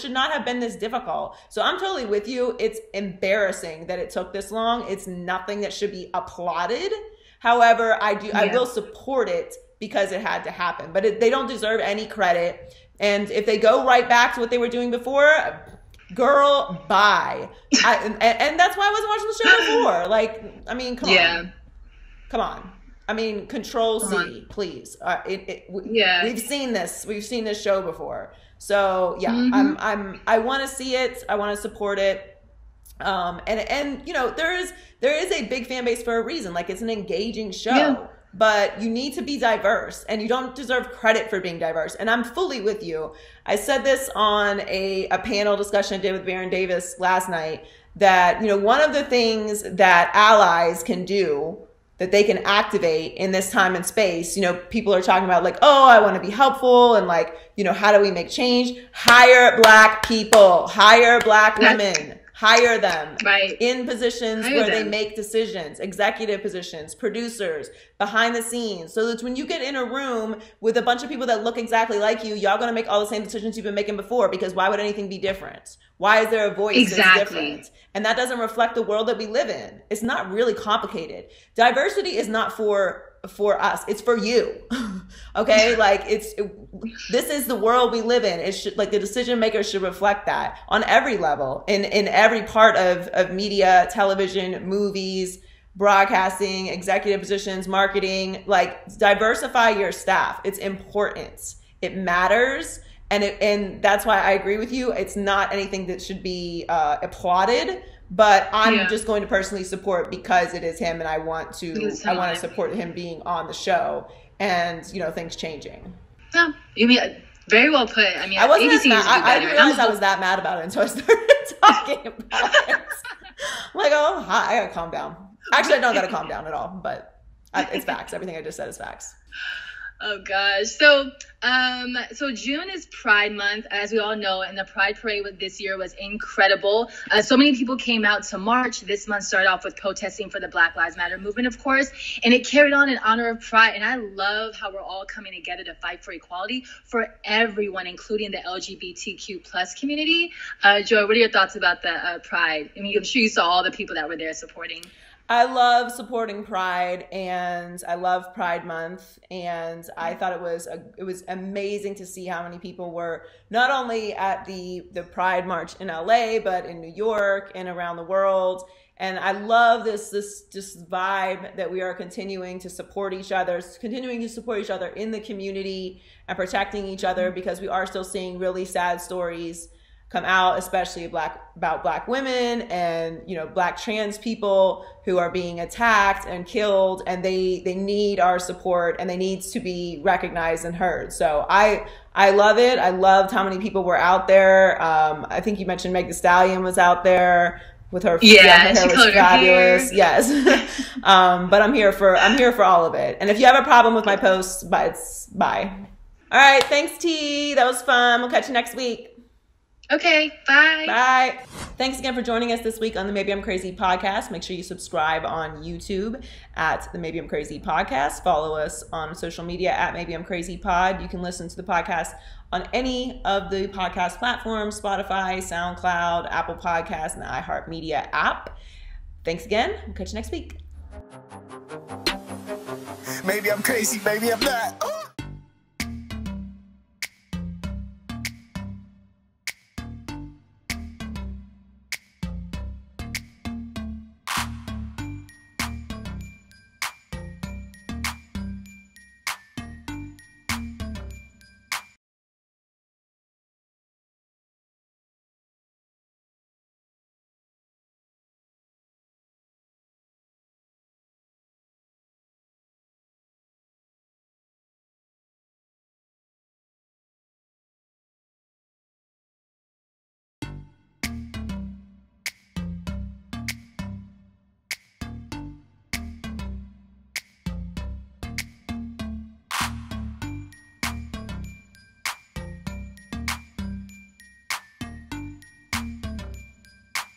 should not have been this difficult. So I'm totally with you. It's embarrassing that it took this long. It's nothing that should be applauded. However, I will support it because it had to happen. But they don't deserve any credit. And if they go right back to what they were doing before, girl, bye. And that's why I wasn't watching the show before. Like, I mean, come on. I mean, Control C, please. We've seen this. We've seen this show before. So yeah, I want to see it. I want to support it. And you know, there is a big fan base for a reason. Like, it's an engaging show, but you need to be diverse, and you don't deserve credit for being diverse. And I'm fully with you. I said this on a panel discussion I did with Baron Davis last night, that, you know, one of the things that allies can do, that they can activate in this time and space, you know, people are talking about, like, oh, I want to be helpful, and, like, you know, how do we make change? Hire Black people, hire Black women, hire them in positions where they make decisions, executive positions, producers, behind the scenes. So that when you get in a room with a bunch of people that look exactly like you, y'all going to make all the same decisions you've been making before, because why would anything be different? Why is there a voice that's different? And that doesn't reflect the world that we live in. It's not really complicated. Diversity is not for us. It's for you. Okay? Like, this is the world we live in. It should, like, the decision makers should reflect that on every level, in every part of media, television, movies, broadcasting, executive positions, marketing. Like, diversify your staff. It's important. It matters. And that's why I agree with you. It's not anything that should be applauded, but I'm just going to personally support because it is him, and I want to support him being on the show, and, you know, things changing. Yeah, you mean, very well put. I mean, I wasn't that mad. I didn't realize I was that mad about it until I started talking about it. I'm like, oh, hi, I gotta calm down. Actually, I don't gotta calm down at all, but it's facts. Everything I just said is facts. Oh gosh. So June is Pride Month, as we all know, and the Pride Parade this year was incredible. So many people came out to march. This month started off with protesting for the Black Lives Matter movement, of course, and it carried on in honor of Pride. And I love how we're all coming together to fight for equality for everyone, including the LGBTQ plus community. Joy, what are your thoughts about the Pride? I mean, I'm sure you saw all the people that were there supporting. I love supporting Pride, and I love Pride Month, and I thought it was amazing to see how many people were not only at the Pride March in LA, but in New York and around the world. And I love this vibe that we are continuing to support each other in the community and protecting each other, because we are still seeing really sad stories come out, especially about Black women and, you know, Black trans people who are being attacked and killed, and they need our support, and they need to be recognized and heard. So I love it. I loved how many people were out there. I think you mentioned Meg Thee Stallion was out there with her. Her hair was fabulous. Yes. But I'm here for all of it. And if you have a problem with my posts, bye. All right. Thanks, T. That was fun. We'll catch you next week. Okay, bye. Bye. Thanks again for joining us this week on the Maybe I'm Crazy podcast. Make sure you subscribe on YouTube at the Maybe I'm Crazy podcast. Follow us on social media at Maybe I'm Crazy Pod. You can listen to the podcast on any of the podcast platforms: Spotify, SoundCloud, Apple Podcasts, and the iHeartMedia app. Thanks again. We'll catch you next week. Maybe I'm crazy, maybe I'm not.